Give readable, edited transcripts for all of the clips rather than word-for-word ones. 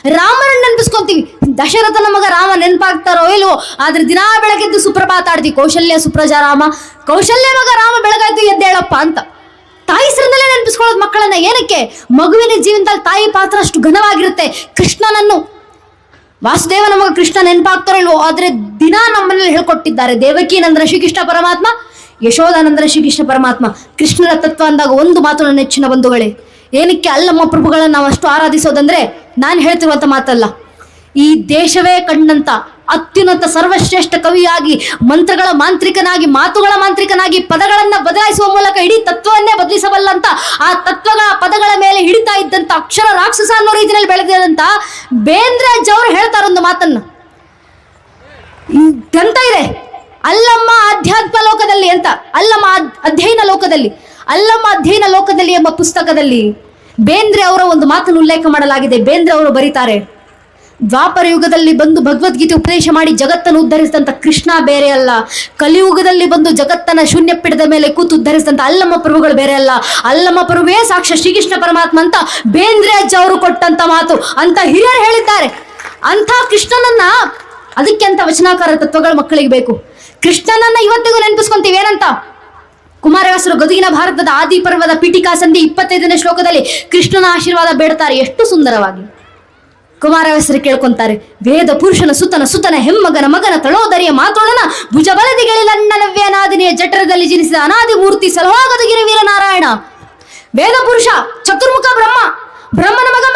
ರಾಮನನ್ನ ನೆನಪಿಸ್ಕೊಂತೀವಿ. ದಶರಥನ ಮಗ ರಾಮ ನೆನಪಾಗ್ತಾರೋ ಇಲ್ವೋ, ಆದ್ರೆ ದಿನಾ ಬೆಳಗ್ಗೆದ್ದು ಸುಪ್ರಭಾತ ಆಡ್ತೀವಿ, ಕೌಶಲ್ಯ ಸುಪ್ರಜಾ ರಾಮ, ಕೌಶಲ್ಯ ಮಗ ರಾಮ ಬೆಳಗಾಯ್ತು ಎದ್ದೇಳಪ್ಪ ಅಂತ. ತಾಯಿ ಹೆಸರಿನಲ್ಲೇ ನೆನಪಿಸ್ಕೊಳ್ಳೋದು ಮಕ್ಕಳನ್ನ. ಏನಕ್ಕೆ? ಮಗುವಿನ ಜೀವನದಲ್ಲಿ ತಾಯಿ ಪಾತ್ರ ಅಷ್ಟು ಘನವಾಗಿರುತ್ತೆ. ಕೃಷ್ಣನನ್ನು, ವಾಸುದೇವನ ಮಗ ಕೃಷ್ಣ ನೆನಪಾಗ್ತಾರೋ ಇಲ್ವೋ, ಆದ್ರೆ ದಿನಾ ನಮ್ಮನೇಲಿ ಹೇಳ್ಕೊಟ್ಟಿದ್ದಾರೆ. ದೇವಕಿ ನಂದನ ಶ್ರೀಕೃಷ್ಣ ಪರಮಾತ್ಮ, ಯಶೋಧಾನಂದನ ಶ್ರೀಕೃಷ್ಣ ಪರಮಾತ್ಮ. ಕೃಷ್ಣನ ತತ್ವ ಅಂದಾಗ ಒಂದು ಮಾತು ನನ್ನ ನೆಚ್ಚಿನ ಬಂಧುಗಳೇ, ಏನಕ್ಕೆ ಅಲ್ಲಮ್ಮ ಪ್ರಭುಗಳನ್ನ ನಾವು ಅಷ್ಟು ಆರಾಧಿಸೋದಂದ್ರೆ, ನಾನು ಹೇಳ್ತಿರುವಂತ ಮಾತಲ್ಲ, ಈ ದೇಶವೇ ಕಂಡಂತ ಅತ್ಯುನ್ನತ ಸರ್ವಶ್ರೇಷ್ಠ ಕವಿಯಾಗಿ, ಮಂತ್ರಗಳ ಮಾಂತ್ರಿಕನಾಗಿ, ಮಾತುಗಳ ಮಾಂತ್ರಿಕನಾಗಿ, ಪದಗಳನ್ನ ಬದಲಾಯಿಸುವ ಮೂಲಕ ಇಡೀ ತತ್ವವನ್ನೇ ಬದಲಿಸಬಲ್ಲಂತ, ಆ ತತ್ವಗಳ ಪದಗಳ ಮೇಲೆ ಹಿಡಿತಾ ಇದ್ದಂತ ಅಕ್ಷರ ರಾಕ್ಷಸ ಅನ್ನೋ ರೀತಿಯಲ್ಲಿ ಬೆಳೆದಿರಂತ ಬೇಂದ್ರೆ ಅಜ್ಜ ಅವರು ಹೇಳ್ತಾರ ಒಂದು ಮಾತನ್ನ. ಎಂತ ಇದೆ, ಅಲ್ಲಮ್ಮ ಆಧ್ಯಾತ್ಮ ಲೋಕದಲ್ಲಿ ಅಂತ, ಅಲ್ಲಮ್ಮ ಅಧ್ಯಯನ ಲೋಕದಲ್ಲಿ, ಅಲ್ಲಮ್ಮ ಅಧ್ಯಯನ ಲೋಕದಲ್ಲಿ ಎಂಬ ಪುಸ್ತಕದಲ್ಲಿ ಬೇಂದ್ರೆ ಅವರ ಒಂದು ಮಾತನ್ನು ಉಲ್ಲೇಖ ಮಾಡಲಾಗಿದೆ. ಬೇಂದ್ರೆ ಅವರು ಬರೀತಾರೆ, ದ್ವಾಪರ ಯುಗದಲ್ಲಿ ಬಂದು ಭಗವದ್ಗೀತೆ ಉಪದೇಶ ಮಾಡಿ ಜಗತ್ತನ್ನು ಉದ್ಧರಿಸಿದಂತ ಕೃಷ್ಣ ಬೇರೆ ಅಲ್ಲ, ಕಲಿಯುಗದಲ್ಲಿ ಬಂದು ಜಗತ್ತನ್ನ ಶೂನ್ಯ ಪೀಠದ ಮೇಲೆ ಕೂತು ಉದ್ಧರಿಸಿದಂತ ಅಲ್ಲಮ್ಮ ಪ್ರಭುಗಳು ಬೇರೆ ಅಲ್ಲ, ಅಲ್ಲಮ್ಮ ಪ್ರಭುವೇ ಸಾಕ್ಷಾತ್ ಶ್ರೀಕೃಷ್ಣ ಪರಮಾತ್ಮ ಅಂತ ಬೇಂದ್ರೆ ಅಜ್ಜ ಅವರು ಕೊಟ್ಟಂತ ಮಾತು ಅಂತ ಹಿರಿಯರು ಹೇಳಿದ್ದಾರೆ. ಅಂಥ ಕೃಷ್ಣನನ್ನ, ಅದಕ್ಕೆ ಅಂತ ವಚನಾಕಾರ ತತ್ವಗಳು ಮಕ್ಕಳಿಗೆ ಬೇಕು. ಕೃಷ್ಣನನ್ನ ಇವತ್ತಿಗೂ ನೆನಪಿಸ್ಕೊಂತೀವಿ. ಏನಂತ? ಕುಮಾರವ್ಯಾಸರು ಗದುಗಿನ ಭಾರತದ ಆದಿ ಪರ್ವದ ಪೀಠಿಕಾ ಸಂಧಿ 25ನೇ ಶ್ಲೋಕದಲ್ಲಿ ಕೃಷ್ಣನ ಆಶೀರ್ವಾದ ಬೇಡ್ತಾರೆ. ಎಷ್ಟು ಸುಂದರವಾಗಿ ಕುಮಾರವ್ಯಾಸರು ಕೇಳ್ಕೊಂತಾರೆ, ವೇದ ಪುರುಷನ ಸುತನ ಹೆಮ್ಮಗನ ಮಗನ ತಳೋದರಿಯ ಮಾತೋಳನ ಭುಜ ಬಲದಿಗಳಿಲನ್ನ ನವ್ಯನಾದಿನಿಯ ಜಠರದಲ್ಲಿ ಜನಿಸಿದ ಅನಾದಿ ಮೂರ್ತಿ ಸಲವಾಗದಗಿರ ವೀರನಾರಾಯಣ. ವೇದ ಪುರುಷ ಚತುರ್ಮುಖ ಬ್ರಹ್ಮ, ಬ್ರಹ್ಮನ ಮಗ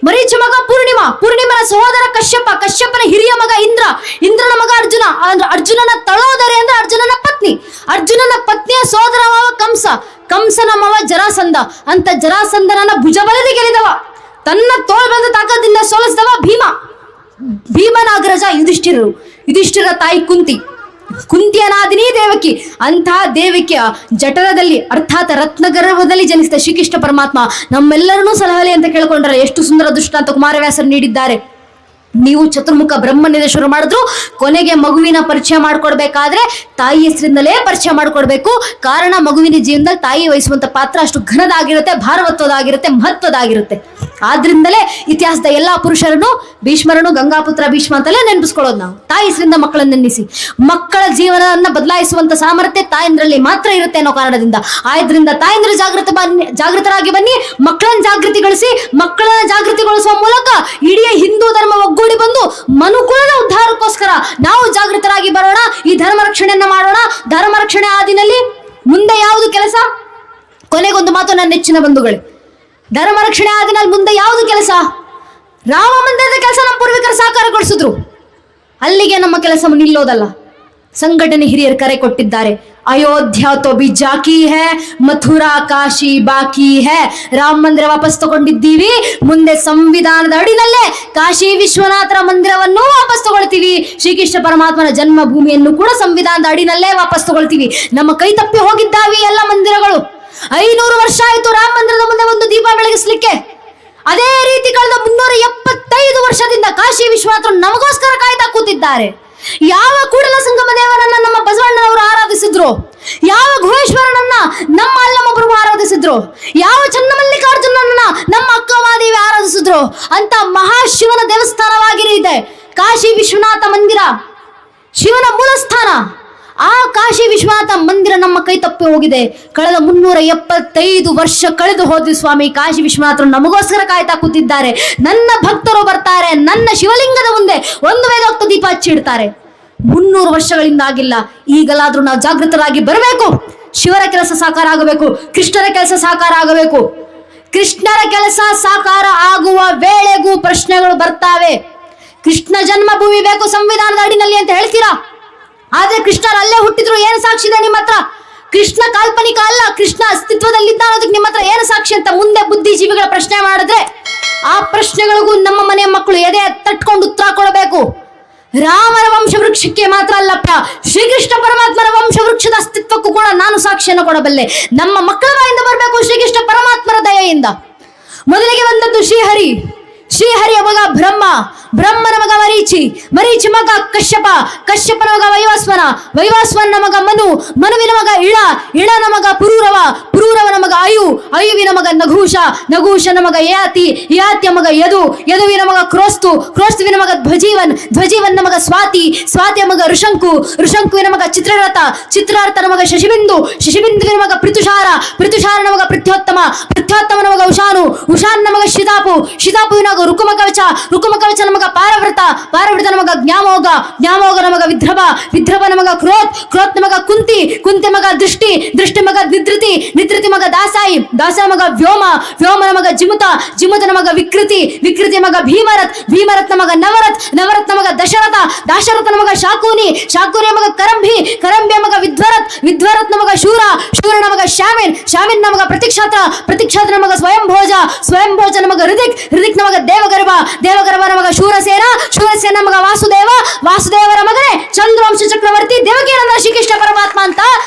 ಮರೀಚ ಮಗ ಪೂರ್ಣಿಮನ ಸಹೋದರ ಕಶ್ಯಪನ ಹಿರಿಯ ಮಗ ಇಂದ್ರನ ಮಗ ಅರ್ಜುನನ ತಳೋದರಿ ಅಂದ್ರೆ ಅರ್ಜುನನ ಪತ್ನಿಯ ಸೋದರ ಮಾವ ಕಂಸನ ಮಾವ ಜರಾಸಂಧ ಅಂತ ಜರಾಸಂಧನನ್ನ ಭುಜಬಲದಿ ಗೆಲ್ಲಿದವ, ತನ್ನ ತೋಳ್ಬಂದ ತಾಕದಿಂದ ಸೋಲಿಸಿದವ ಭೀಮನಾಗರಜ ಯುಧಿಷ್ಠಿರ ತಾಯಿ ಕುಂತಿಯನಾದಿನಿ ದೇವಕಿ. ಅಂತಹ ದೇವಕಿಯ ಜಠರದಲ್ಲಿ ಅರ್ಥಾತ್ ರತ್ನಗರ್ಭದಲ್ಲಿ ಜನಿಸಿದ ಶ್ರೀಕೃಷ್ಣ ಪರಮಾತ್ಮ ನಮ್ಮೆಲ್ಲರನ್ನೂ ಸಲಹಲಿ ಅಂತ ಕೇಳ್ಕೊಂಡ್ರೆ ಎಷ್ಟು ಸುಂದರ ದೃಷ್ಟಾಂತ ಕುಮಾರವ್ಯಾಸರು ನೀಡಿದ್ದಾರೆ. ನೀವು ಚತುರ್ಮುಖ ಬ್ರಹ್ಮನಿಂದ ಶುರು ಮಾಡಿದ್ರು, ಕೊನೆಗೆ ಮಗುವಿನ ಪರಿಚಯ ಮಾಡ್ಕೊಡ್ಬೇಕಾದ್ರೆ ತಾಯಿ ಹೆಸರಿಂದಲೇ ಪರಿಚಯ ಮಾಡ್ಕೊಡ್ಬೇಕು. ಕಾರಣ ಮಗುವಿನ ಜೀವನದಲ್ಲಿ ತಾಯಿ ವಹಿಸುವಂತ ಪಾತ್ರ ಅಷ್ಟು ಘನದಾಗಿರುತ್ತೆ, ಭಾರವತ್ವದಾಗಿರುತ್ತೆ, ಮಹತ್ವದಾಗಿರುತ್ತೆ. ಆದ್ರಿಂದಲೇ ಇತಿಹಾಸದ ಎಲ್ಲಾ ಪುರುಷರನ್ನು ಭೀಷ್ಮರನ್ನು ಗಂಗಾಪುತ್ರ ಭೀಷ್ಮ ಅಂತಲೇ ನೆನಪಿಸ್ಕೊಳ್ಳೋದು. ನಾವು ತಾಯಿ ಹೆಸರಿಂದ ಮಕ್ಕಳನ್ನ ನೆನೆಸಿ, ಮಕ್ಕಳ ಜೀವನವನ್ನ ಬದಲಾಯಿಸುವಂತ ಸಾಮರ್ಥ್ಯ ತಾಯಂದ್ರಲ್ಲಿ ಮಾತ್ರ ಇರುತ್ತೆ ಅನ್ನೋ ಕಾರಣದಿಂದ, ಆದ್ರಿಂದ ತಾಯಂದ್ರ ಜಾಗೃತರಾಗಿ ಬನ್ನಿ, ಮಕ್ಕಳನ್ನ ಜಾಗೃತಿಗೊಳಿಸಿ, ಮಕ್ಕಳನ್ನ ಜಾಗೃತಿಗೊಳಿಸುವ ಮೂಲಕ ಇಡೀ ಹಿಂದೂ ಧರ್ಮ ಒಗ್ಗೂಡಿ ಬಂದು ಮನುಕುಲದ ಉದ್ಧಾರಕ್ಕೋಸ್ಕರ ನಾವು ಜಾಗೃತರಾಗಿ ಬರೋಣ. ಈ ಧರ್ಮ ರಕ್ಷಣೆಯನ್ನ ಮಾಡೋಣ. ಧರ್ಮ ರಕ್ಷಣೆ ಆದಿನಲ್ಲಿ ಮುಂದೆ ಯಾವುದು ಕೆಲಸ? ಕೊನೆಗೊಂದು ಮಾತು ನನ್ನ ನೆಚ್ಚಿನ ಬಂಧುಗಳೇ, ಧರ್ಮ ರಕ್ಷಣೆ ಆದಿನಲ್ಲಿ ಮುಂದೆ ಯಾವುದು ಕೆಲಸ? ರಾಮ ಮಂದಿರದ ಕೆಲಸ ನಮ್ಮ ಪೂರ್ವಿಕರು ಸಾಕಾರಗೊಳಿಸಿದ್ರು, ಅಲ್ಲಿಗೆ ನಮ್ಮ ಕೆಲಸ ನಿಲ್ಲೋದಲ್ಲ. ಸಂಘಟನೆ ಹಿರಿಯರು ಕರೆ ಕೊಟ್ಟಿದ್ದಾರೆ. ಅಯೋಧ್ಯ ತೋ ಬಿ ಜಾಕಿ ಹೇ, ಮಥುರಾ ಕಾಶಿ ಬಾಕಿ ಹೇ. ರಾಮ ಮಂದಿರ ವಾಪಸ್ ತಗೊಂಡಿದ್ದೀವಿ, ಮುಂದೆ ಸಂವಿಧಾನದ ಅಡಿನಲ್ಲೇ ಕಾಶಿ ವಿಶ್ವನಾಥರ ಮಂದಿರವನ್ನು ವಾಪಸ್ ತಗೊಳ್ತೀವಿ. ಶ್ರೀಕೃಷ್ಣ ಪರಮಾತ್ಮನ ಜನ್ಮಭೂಮಿಯನ್ನು ಕೂಡ ಸಂವಿಧಾನದ ಅಡಿನಲ್ಲೇ ವಾಪಸ್ ತಗೊಳ್ತೀವಿ. ನಮ್ಮ ಕೈ ತಪ್ಪಿ ಹೋಗಿದ್ದಾವೆ ಎಲ್ಲ ಮಂದಿರಗಳು. 500 ವರ್ಷ ಆಯ್ತು ರಾಮ ಮಂದಿರದ ಮುಂದೆ ಒಂದು ದೀಪ ಬೆಳಗಿಸ್ಲಿಕ್ಕೆ. ಅದೇ ರೀತಿ ಕಳೆದ 375 ವರ್ಷದಿಂದ ಕಾಶಿ ವಿಶ್ವನಾಥರು ನಮಗೋಸ್ಕರ ಕಾಯ್ತಾ ಕೂತಿದ್ದಾರೆ. ಯಾವ ಕೂಡಲ ಸಂಗಮ ದೇವರನ್ನ ನಮ್ಮ ಬಸವಣ್ಣನವರು ಆರಾಧಿಸಿದ್ರು, ಯಾವ ಗುಹೇಶ್ವರನನ್ನ ನಮ್ಮ ಅಲ್ಲಮ್ಮ ಪ್ರಭು ಆರಾಧಿಸಿದ್ರು, ಯಾವ ಚನ್ನಮಲ್ಲಿಕಾರ್ಜುನನ್ನ ನಮ್ಮ ಅಕ್ಕಮಾದೇವಿ ಆರಾಧಿಸಿದ್ರು ಅಂತ ಮಹಾಶಿವನ ದೇವಸ್ಥಾನವಾಗಿರಿದೆ ಕಾಶಿ ವಿಶ್ವನಾಥ ಮಂದಿರ. ಶಿವನ ಮೂಲ ಸ್ಥಾನ. ಆ ಕಾಶಿ ವಿಶ್ವನಾಥ ಮಂದಿರ ನಮ್ಮ ಕೈ ತಪ್ಪಿ ಹೋಗಿದೆ. ಕಳೆದ 375 ವರ್ಷ ಕಳೆದು ಹೋದ್ವಿ ಸ್ವಾಮಿ. ಕಾಶಿ ವಿಶ್ವನಾಥರು ನಮಗೋಸ್ಕರ ಕಾಯ್ತಾ ಕೂತಿದ್ದಾರೆ. ನನ್ನ ಭಕ್ತರು ಬರ್ತಾರೆ, ನನ್ನ ಶಿವಲಿಂಗದ ಮುಂದೆ ಒಂದು ವೇದೋಕ್ತ ದೀಪ ಹಚ್ಚಿಡ್ತಾರೆ. 300 ವರ್ಷಗಳಿಂದ ಆಗಿಲ್ಲ. ಈಗಲಾದ್ರೂ ನಾವು ಜಾಗೃತರಾಗಿ ಬರಬೇಕು. ಶಿವರ ಕೆಲಸ ಸಾಕಾರ ಆಗಬೇಕು, ಕೃಷ್ಣರ ಕೆಲಸ ಸಾಕಾರ ಆಗಬೇಕು. ಕೃಷ್ಣರ ಕೆಲಸ ಸಾಕಾರ ಆಗುವ ವೇಳೆಗೂ ಪ್ರಶ್ನೆಗಳು ಬರ್ತಾವೆ. ಕೃಷ್ಣ ಜನ್ಮಭೂಮಿ ಬೇಕು ಸಂವಿಧಾನದ ಅಡಿನಲ್ಲಿ ಅಂತ ಹೇಳ್ತೀರಾ, ಆದ್ರೆ ಕೃಷ್ಣರು ಅಲ್ಲೇ ಹುಟ್ಟಿದ್ರು, ಏನು ಸಾಕ್ಷಿ ಇದೆ ನಿಮ್ಮ ಹತ್ರ? ಕೃಷ್ಣ ಕಾಲ್ಪನಿಕ ಅಲ್ಲ, ಕೃಷ್ಣ ಅಸ್ತಿತ್ವದಲ್ಲಿದ್ದ ಅನ್ನೋದಕ್ಕೆ ನಿಮ್ಮ ಹತ್ರ ಏನು ಸಾಕ್ಷಿ ಅಂತ ಮುಂದೆ ಬುದ್ಧಿಜೀವಿಗಳ ಪ್ರಶ್ನೆ ಮಾಡಿದ್ರೆ ಆ ಪ್ರಶ್ನೆಗಳಿಗೂ ನಮ್ಮ ಮನೆ ಮಕ್ಕಳು ಎದೆ ತಟ್ಕೊಂಡು ಉತ್ತರ ಕೊಡಬೇಕು. ರಾಮರ ವಂಶವೃಕ್ಷಕ್ಕೆ ಮಾತ್ರ ಅಲ್ಲಪ್ಪ, ಶ್ರೀಕೃಷ್ಣ ಪರಮಾತ್ಮನ ವಂಶವೃಕ್ಷದ ಅಸ್ತಿತ್ವಕ್ಕೂ ಕೂಡ ನಾನು ಸಾಕ್ಷಿಯನ್ನು ಕೊಡಬಲ್ಲೆ. ನಮ್ಮ ಮಕ್ಕಳ ಬಾಯಿಂದ ಬರಬೇಕು ಶ್ರೀಕೃಷ್ಣ ಪರಮಾತ್ಮನ ದಯೆಯಿಂದ. ಮೊದಲಿಗೆ ಬಂದದ್ದು ಶ್ರೀಹರಿ. ಶ್ರೀಹರಿಯ ಮಗ ಬ್ರಹ್ಮ, ಬ್ರಹ್ಮನ ಮಗ ಮರೀಚಿ, ಮರೀಚಿ ಮಗ ಕಶ್ಯಪ, ಕಶ್ಯಪನ ಮಗ ವೈವಾಸ್ವನ, ವೈವಾಸ್ವನ ಮಗ ಮನು, ಮನುವಿನ ಮಗ ಇಳ, ಇಳನ ಮಗ ಪುರೂರವ, ಪುರೂರವನ ಮಗ ಅಯು, ಅಯುವಿನ ಮಗ ನಘೂಷ, ನಘೂಷನ ಮಗ ಯಯಾತಿ, ಯಯಾತಿಯ ಮಗ ಯದು, ಯದುವಿನ ಮಗ ಕ್ರೋಸ್ತು, ಕ್ರೋಸ್ತುವಿನ ಮಗ ಧ್ವಜೀವನ್, ಧ್ವಜೀವನ ಮಗ ಸ್ವಾತಿ, ಸ್ವಾತಿಯ ಮಗ ಋಷಂಕು, ಋಷಂಕುವಿನ ಮಗ ಚಿತ್ರರಥ, ಚಿತ್ರರಥನ ಮಗ ಶಶಿಬಿಂದು, ಶಶಿಬಿಂದುವಿನ ಮಗ ಪೃಥುಷಾರ, ಪೃಥುಷಾರನ ಮಗ ಪೃಥ್ಯೋತ್ತಮ, ಪೃಥ್ಯೋತ್ತಮನ ಮಗ ಉಷಾನು, ಉಷಾನ್ನ ಮಗ ಶಿತಾಪು, ಶಿತಾಪುವಿನ ಮಗ ರುಕುಮ ಕವಚ, ರುಕುಮ ಕವಚನ ಮಗ ಪಾರವ್ರತ, ಪಾರವ್ರತನ ಮಗ ಜ್ಞಾಮೋಗ, ಜ್ಞಾಮೋಗನ ಮಗ ವಿದ್ರಭ, ವಿದ್ರಭನ ಮಗ ಕ್ರೋತ್, ಕ್ರೋತ್ನ ಮಗ ಕುಂತಿ, ಕುಂತಿ ಮಗ ದೃಷ್ಟಿ, ದೃಷ್ಟಿ ಮಗ ನಿದ್ರತಿ, ನಿದ್ರತಿ ಮಗ ದಾಸಾಯಿ, ದಾಸಾಯ ಮಗ ವ್ಯೋಮ, ವ್ಯೋಮನ ಮಗ ಜಿಮುತ, ಜಿಮುತನ ಮಗ ವಿಕೃತಿ, ವಿಕೃತಿ ಮಗ ಭೀಮರಥ್, ಭೀಮರಥ್ನ ಮಗ ನವರಥ್, ನವರಥ್ನ ಮಗ ದಶರಥ, ದಾಶರಥನ ಮಗ ಶಾಕೂನಿ, ಶಾಕೂನಿಯ ಮಗ ಕರಂಭಿ, ಕರಂಭಿಯ ಮಗ ವಿಧ್ವರಥ್, ವಿಧ್ವರಥ್ನ ಮಗ ಶೂರ, ಶೂರನ ಮಗ ಶಾಮಿನ್, ಶಾಮಿನ್ನ ಮಗ ಪ್ರತಿಕ್ಷಾತ್ರ, ಪ್ರತಿಕ್ಷಾತ್ರನ ಮಗ ಸ್ವಯಂಭೋಜ, ಸ್ವಯಂಭೋಜನ ಮಗ ಹೃದಿಕ್, ಹೃದಿಕ್ನ ಮಗ ದೇವಗರ್ಭ, ದೇವಗರ್ಭನ ಮಗ ಶೂರಸೇನ, ಶೂರಸೇನ ಮಗ ವಾಸುದೇವ, ವಾಸುದೇವರ ಮಗನೇ ಚಂದ್ರವಂಶ ಚಕ್ರವರ್ತಿ ದೇವಕೀನಂದನ ಶ್ರೀಕೃಷ್ಣ ಪರಮಾತ್ಮ ಅಂತ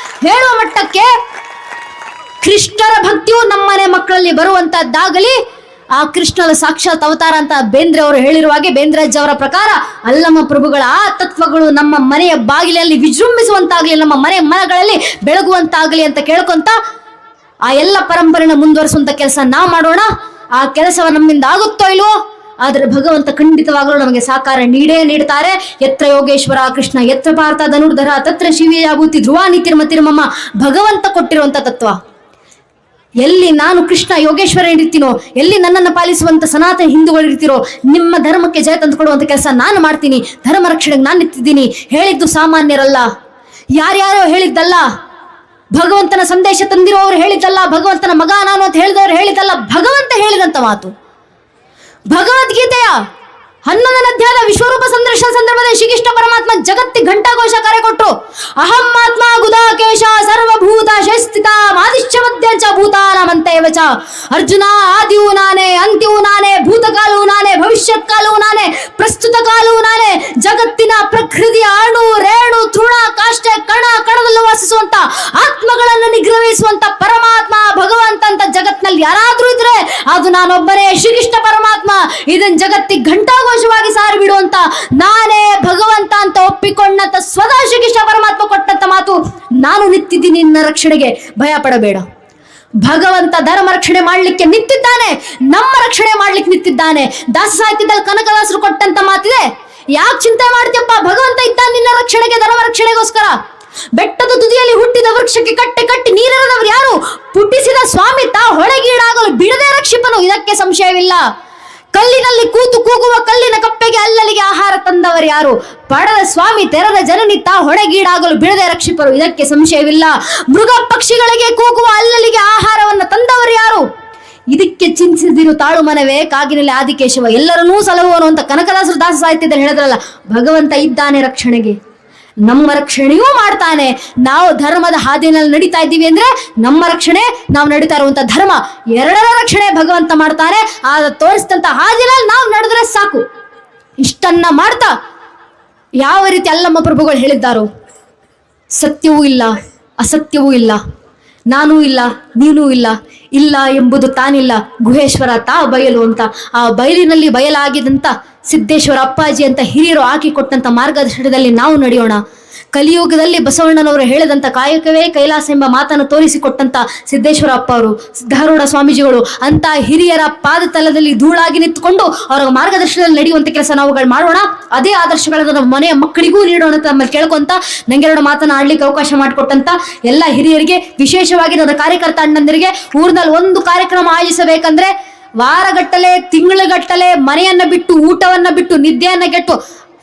ಹೇಳುವ ಮಟ್ಟಕ್ಕೆ ಕೃಷ್ಣರ ಭಕ್ತಿಯು ನಮ್ಮನೆ ಮಕ್ಕಳಲ್ಲಿ ಬರುವಂತದ್ದಾಗಲಿ. ಆ ಕೃಷ್ಣನ ಸಾಕ್ಷಾತ್ ಅವತಾರ ಅಂತ ಬೇಂದ್ರೆ ಅವರು ಹೇಳಿರುವ ಹಾಗೆ, ಬೇಂದ್ರಜ್ಜ ಅವರ ಪ್ರಕಾರ ಅಲ್ಲಮ್ಮ ಪ್ರಭುಗಳ ಆ ತತ್ವಗಳು ನಮ್ಮ ಮನೆಯ ಬಾಗಿಲಲ್ಲಿ ವಿಜೃಂಭಿಸುವಂತಾಗಲಿ, ನಮ್ಮ ಮನೆ ಮನಗಳಲ್ಲಿ ಬೆಳಗುವಂತಾಗಲಿ ಅಂತ ಕೇಳ್ಕೊಂತ ಆ ಎಲ್ಲ ಪರಂಪರೆನ ಮುಂದುವರಿಸುವಂತ ಕೆಲಸ ನಾವು ಮಾಡೋಣ. ಆ ಕೆಲಸವ ನಮ್ಮಿಂದ ಆಗುತ್ತೋ ಇಲ್ವೋ, ಆದ್ರೆ ಭಗವಂತ ಖಂಡಿತವಾಗಲೂ ನಮಗೆ ಸಾಕಾರ ನೀಡೇ ನೀಡ್ತಾರೆ. ಯತ್ರ ಯೋಗೇಶ್ವರ ಕೃಷ್ಣ ಯತ್ರ ಪಾರ್ಥ ಧನುರ್ಧರ ತತ್ರ ಶಿವಿಯಾಭೂತಿ ಧ್ರುವ ನೀತಿರ್ಮತಿರ್ಮಮ್ಮ, ಭಗವಂತ ಕೊಟ್ಟಿರುವಂತ ತತ್ವ. ಎಲ್ಲಿ ನಾನು ಕೃಷ್ಣ ಯೋಗೇಶ್ವರ ಇರ್ತೀನೋ, ಎಲ್ಲಿ ನನ್ನನ್ನು ಪಾಲಿಸುವಂತ ಸನಾತನ ಹಿಂದೂಗಳು ಇರ್ತೀರೋ, ನಿಮ್ಮ ಧರ್ಮಕ್ಕೆ ಜಯ ತಂದು ಕೊಡುವಂತ ಕೆಲಸ ನಾನು ಮಾಡ್ತೀನಿ. ಧರ್ಮ ರಕ್ಷಣೆಗೆ ನಾನು ನಿಂತಿದ್ದೀನಿ. ಹೇಳಿದ್ದು ಸಾಮಾನ್ಯರಲ್ಲ, ಯಾರ್ಯಾರೋ ಹೇಳಿದ್ದಲ್ಲ, ಭಗವಂತನ ಸಂದೇಶ ತಂದಿರುವವರು ಹೇಳಿದ್ದಲ್ಲ, ಭಗವಂತನ ಮಗ ನಾನು ಅಂತ ಹೇಳಿದವರು ಹೇಳಿದ್ದಲ್ಲ, ಭಗವಂತ ಹೇಳಿದಂತ ಮಾತು. ಭಗವದ್ಗೀತೆಯ 11ನೇ ಅಧ್ಯಾಯದ ವಿಶ್ವರೂಪ ಸಂದರ್ಶನ ಸಂದರ್ಭದಲ್ಲಿ ಶ್ರೀಕೃಷ್ಣ ಪರಮಾತ್ಮ ಜಗತ್ತಿಗೆ ಘಂಟಾಘೋಷ ಕರೆ ಕೊಟ್ಟರು. ಅಹಂ ಆತ್ಮ ಗುದಾಕೇಶ ಸರ್ವಭೂತ ಶಸ್ಥಿತ ಮಾದಿಶ್ಚ ಮಧ್ಯಂಚ ಭೂತಾನಮಂತೇವ ಚ. ಅರ್ಜುನ, ಆದಿಯೂ ನಾನೇ, ಅಂತ್ಯವೂ ನಾನೇ, ಭೂತಕಾಲವೂ ನಾನೇ, ಭವಿಷ್ಯತ್ ಕಾಲವೂ ನಾನೇ, ಪ್ರಸ್ತುತ ಕಾಲವೂ ನಾನೇ. ಜಗತ್ತಿನ ಪ್ರಕೃತಿಯ ಅಣು ರೇಣು ತೃಣ ಕಾಷ್ಟೆ ಕಣ ಕಣದಲ್ಲೂ ವಾಸಿಸುವಂತ ಆತ್ಮಗಳನ್ನು ನಿಗ್ರಹಿಸುವಂತ ಪರಮಾತ್ಮ ಭಗವಂತ ಅಂತ ಜಗತ್ನಲ್ಲಿ ಯಾರಾದ್ರೂ ಇದ್ರೆ ಅದು ನಾನೊಬ್ಬನೇ, ಶ್ರೀಕೃಷ್ಣ ಪರಮಾತ್ಮ. ಇದನ್ ಜಗತ್ತಿಗೆ ಘಂಟಾಘೋಷವಾಗಿ ಸಾರಿ ಬಿಡುವಂತ ನಾನೇ ಭಗವಂತ ಅಂತ ಒಪ್ಪಿಕೊಂಡಂತ ಸ್ವತಃ ಶ್ರೀಕೃಷ್ಣ ಪರಮಾತ್ಮ ಕೊಟ್ಟಂತ ಮಾತು. ನಾನು ನಿಂತಿದ್ದೀನಿ ನಿನ್ನ ರಕ್ಷಣೆಗೆ, ಭಯ ಪಡಬೇಡ. ಭಗವಂತ ಧರ್ಮ ರಕ್ಷಣೆ ಮಾಡ್ಲಿಕ್ಕೆ ನಿಂತಿದ್ದಾನೆ, ನಮ್ಮ ರಕ್ಷಣೆ ಮಾಡ್ಲಿಕ್ಕೆ ನಿಂತಿದ್ದಾನೆ. ದಾಸ ಸಾಹಿತ್ಯದಲ್ಲಿ ಕನಕದಾಸರು ಕೊಟ್ಟಂತ ಮಾತಿದೆ, ಯಾಕೆ ಚಿಂತೆ ಮಾಡ್ತೀಯಪ್ಪ, ಭಗವಂತ ಇದ್ದಾನೆ ನಿನ್ನ ರಕ್ಷಣೆಗೆ, ಧರ್ಮ ರಕ್ಷಣೆಗೋಸ್ಕರ. ಬೆಟ್ಟದ ತುದಿಯಲ್ಲಿ ಹುಟ್ಟಿದ ವೃಕ್ಷಕ್ಕೆ ಕಟ್ಟೆ ಕಟ್ಟಿ ನೀರಿರದವರು ಯಾರು? ಪುಟ್ಟಿಸಿದ ಸ್ವಾಮಿ ತಾ ಹೊಳೆಗೀಡಾಗಲು ಬಿಡದೆ ರಕ್ಷಿಪನು, ಇದಕ್ಕೆ ಸಂಶಯವಿಲ್ಲ. ಕಲ್ಲಿನಲ್ಲಿ ಕೂತು ಕೂಗುವ ಕಲ್ಲಿನ ಕಪ್ಪೆಗೆ ಅಲ್ಲಲಿಗೆ ಆಹಾರ ತಂದವರು ಯಾರು? ಪಡದ ಸ್ವಾಮಿ ತೆರೆದ ಜನನಿ ತಾ ಹೊಡೆಗೀಡಾಗಲು ಬಿಡದೆ ರಕ್ಷಿಪರು, ಇದಕ್ಕೆ ಸಂಶಯವಿಲ್ಲ. ಮೃಗ ಪಕ್ಷಿಗಳಿಗೆ ಕೂಗುವ ಅಲ್ಲಲಿಗೆ ಆಹಾರವನ್ನು ತಂದವರು ಯಾರು? ಇದಕ್ಕೆ ಚಿಂತಿಸಿದಿರು ತಾಳು ಮನವೇ ಕಾಗಿನಲ್ಲಿ ಆದಿಕೇಶವ, ಎಲ್ಲರನ್ನೂ ಸಲಹುವನು ಅಂತ ಕನಕದಾಸರು ದಾಸ ಸಾಹಿತ್ಯದಲ್ಲಿ ಹೇಳಿದ್ರಲ್ಲ. ಭಗವಂತ ಇದ್ದಾನೆ ರಕ್ಷಣೆಗೆ, ನಮ್ಮ ರಕ್ಷಣೆಯೂ ಮಾಡ್ತಾನೆ. ನಾವು ಧರ್ಮದ ಹಾದಿನಲ್ಲಿ ನಡೀತಾ ಇದ್ದೀವಿ ಅಂದ್ರೆ ನಮ್ಮ ರಕ್ಷಣೆ, ನಾವು ನಡೀತಾ ಇರುವಂತ ಧರ್ಮ, ಎರಡರ ರಕ್ಷಣೆ ಭಗವಂತ ಮಾಡ್ತಾನೆ. ಆದ ತೋರಿಸಿದಂತ ಹಾದಿನಲ್ಲಿ ನಾವು ನಡೆದ್ರೆ ಸಾಕು. ಇಷ್ಟನ್ನ ಮಾಡ್ತಾ ಯಾವ ರೀತಿ ಅಲ್ಲಮ್ಮ ಪ್ರಭುಗಳು ಹೇಳಿದ್ದಾರೋ, ಸತ್ಯವೂ ಇಲ್ಲ ಅಸತ್ಯವೂ ಇಲ್ಲ, ನಾನೂ ಇಲ್ಲ ನೀನೂ ಇಲ್ಲ, ಇಲ್ಲ ಎಂಬುದು ತಾನಿಲ್ಲ, ಗುಹೇಶ್ವರ ತಾ ಬಯಲು ಅಂತ. ಆ ಬಯಲಿನಲ್ಲಿ ಬಯಲಾಗಿದಂತ ಸಿದ್ದೇಶ್ವರ ಅಪ್ಪಾಜಿ ಅಂತ ಹಿರಿಯರು ಹಾಕಿಕೊಟ್ಟಂತ ಮಾರ್ಗದರ್ಶನದಲ್ಲಿ ನಾವು ನಡೆಯೋಣ. ಕಲಿಯುಗದಲ್ಲಿ ಬಸವಣ್ಣನವರು ಹೇಳಿದಂತ ಕಾಯಕವೇ ಕೈಲಾಸ ಎಂಬ ಮಾತನ್ನು ತೋರಿಸಿಕೊಟ್ಟಂತ ಸಿದ್ದೇಶ್ವರ ಅಪ್ಪ ಅವರು, ಸಿದ್ಧಾರೂಢ ಸ್ವಾಮೀಜಿಗಳು ಅಂತ ಹಿರಿಯರ ಪಾದ ತಲದಲ್ಲಿ ಧೂಳಾಗಿ ನಿಂತುಕೊಂಡು ಅವರ ಮಾರ್ಗದರ್ಶನದಲ್ಲಿ ನಡೆಯುವಂತ ಕೆಲಸ ನಾವುಗಳು ಮಾಡೋಣ. ಅದೇ ಆದರ್ಶಗಳನ್ನು ನಮ್ಮ ಮನೆಯ ಮಕ್ಕಳಿಗೂ ನೀಡೋಣ ಅಂತ ನಮ್ಮಲ್ಲಿ ಕೇಳ್ಕೊಂತ, ನಂಗೆರಡು ಮಾತನ್ನ ಆಡ್ಲಿಕ್ಕೆ ಅವಕಾಶ ಮಾಡಿಕೊಟ್ಟಂತ ಎಲ್ಲ ಹಿರಿಯರಿಗೆ, ವಿಶೇಷವಾಗಿ ನನ್ನ ಕಾರ್ಯಕರ್ತ ಅಣ್ಣಂದರಿಗೆ, ಊರಿನಲ್ಲಿ ಒಂದು ಕಾರ್ಯಕ್ರಮ ಆಯೋಜಿಸಬೇಕಂದ್ರೆ ವಾರಗಟ್ಟಲೆ ತಿಂಗಳುಗಟ್ಟಲೆ ಮನೆಯನ್ನ ಬಿಟ್ಟು, ಊಟವನ್ನ ಬಿಟ್ಟು, ನಿದ್ದೆಯನ್ನ ಕೆಟ್ಟು,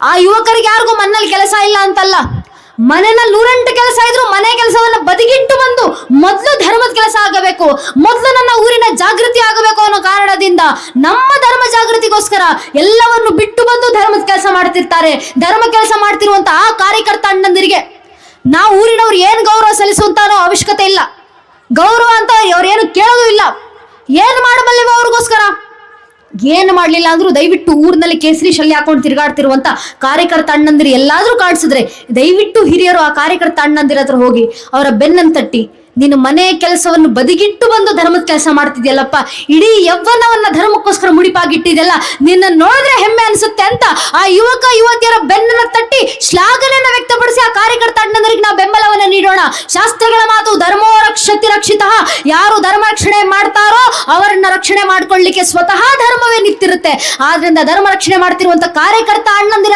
ಆ ಯುವಕರಿಗೆ ಯಾರಿಗೂ ಮನೇಲಿ ಕೆಲಸ ಇಲ್ಲ ಅಂತಲ್ಲ, ಮನೆಯಲ್ಲಿ 108 ಕೆಲಸ ಇದ್ರು ಮನೆ ಕೆಲಸವನ್ನ ಬದಿಗಿಟ್ಟು ಬಂದು ಮೊದಲು ಧರ್ಮದ ಕೆಲಸ ಆಗಬೇಕು, ಮೊದಲು ನನ್ನ ಊರಿನ ಜಾಗೃತಿ ಆಗಬೇಕು ಅನ್ನೋ ಕಾರಣದಿಂದ ನಮ್ಮ ಧರ್ಮ ಜಾಗೃತಿಗೋಸ್ಕರ ಎಲ್ಲವನ್ನು ಬಿಟ್ಟು ಬಂದು ಧರ್ಮದ ಕೆಲಸ ಮಾಡ್ತಿರ್ತಾರೆ. ಧರ್ಮ ಕೆಲಸ ಮಾಡ್ತಿರುವಂತ ಆ ಕಾರ್ಯಕರ್ತ ಅಣ್ಣಂದಿರಿಗೆ ನಾವು ಊರಿನವ್ರು ಏನ್ ಗೌರವ ಸಲ್ಲಿಸುವಂತ ಅನ್ನೋ ಅವಶ್ಯಕತೆ ಇಲ್ಲ. ಗೌರವ ಅಂತ ಅವ್ರೇನು ಕೇಳೋದು ಇಲ್ಲ. ಏನ್ ಮಾಡಬಲ್ಲಿವ ಅವ್ರಿಗೋಸ್ಕರ? ಏನು ಮಾಡ್ಲಿಲ್ಲ ಅಂದ್ರೂ ದಯವಿಟ್ಟು ಊರಿನಲ್ಲಿ ಕೇಸರಿ ಶಲ್ಯ ಹಾಕೊಂಡು ತಿರುಗಾಡ್ತಿರುವಂತ ಕಾರ್ಯಕರ್ತ ಅಣ್ಣಂದಿರು ಎಲ್ಲಾದ್ರೂ ಕಾಣಿಸಿದ್ರೆ ದಯವಿಟ್ಟು ಹಿರಿಯರು ಆ ಕಾರ್ಯಕರ್ತ ಅಣ್ಣಂದಿರ ಹತ್ರ ಹೋಗಿ ಅವರ ಬೆನ್ನನ್ನು ತಟ್ಟಿ, ನಿನ್ನ ಮನೆ ಕೆಲಸವನ್ನು ಬದಿಗಿಟ್ಟು ಬಂದು ಧರ್ಮದ ಕೆಲಸ ಮಾಡ್ತಿದ್ಯಲ್ಲಪ್ಪ, ಇಡೀ ಯವ್ವನವನ್ನ ಧರ್ಮಕ್ಕೋಸ್ಕರ ಮುಡಿಪಾಗಿಟ್ಟಿದೆಯಲ್ಲ, ನಿನ್ನ ನೋಡಿದ್ರೆ ಹೆಮ್ಮೆ ಅನ್ಸುತ್ತೆ ಅಂತ ಆ ಯುವಕ ಯುವತಿಯರ ಬೆನ್ನನ್ನ ತಟ್ಟಿ ಶ್ಲಾಘನೆಯನ್ನ ವ್ಯಕ್ತಪಡಿಸಿ ಆ ಕಾರ್ಯಕರ್ತ ಅಣ್ಣಂದರಿಗೆ ನಾವು ಬೆಂಬಲವನ್ನ ನೀಡೋಣ. ಶಾಸ್ತ್ರಗಳ ಮಾತು ಧರ್ಮೋ ರಕ್ಷತಿ ರಕ್ಷಿತಃ, ಯಾರು ಧರ್ಮ ರಕ್ಷಣೆ ಮಾಡ್ತಾರೋ ಅವರನ್ನ ರಕ್ಷಣೆ ಮಾಡ್ಕೊಳ್ಳಿಕ್ಕೆ ಸ್ವತಃ ಧರ್ಮವೇ ನಿಂತಿರುತ್ತೆ. ಆದ್ರಿಂದ ಧರ್ಮ ರಕ್ಷಣೆ ಮಾಡ್ತಿರುವಂತ ಕಾರ್ಯಕರ್ತ ಅಣ್ಣಂದಿರ